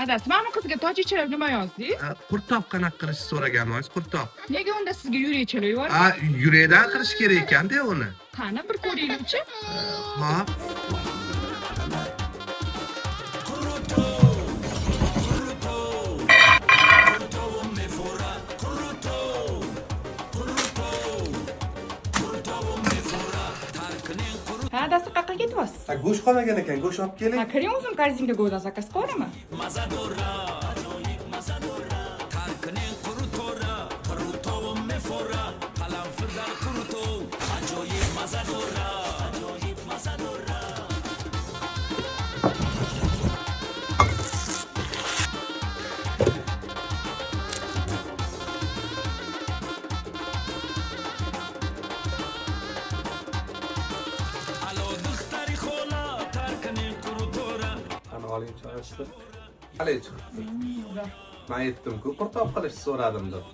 Adasi, mana qizga tojikchalab nima yozdingiz? Qurtoq qanaqa qilishni so'raganmiz, qurtoq. Nega unda sizga yurakchalar yubordi? Yurakdan qilish kerak ekan-da uni. Qani bir ko'ringchi. Xo'p. Ha, adasi qayerga ketyapsiz? Go'sht qolmagan ekan, go'sht olib keling. Ha, kiring o'zim korzinga go'da zakaz qilaman. Qani oling choy ichdi. Qalay chiqibdi? Men aytdim-ku, qurtoq qilishni so'radim deb.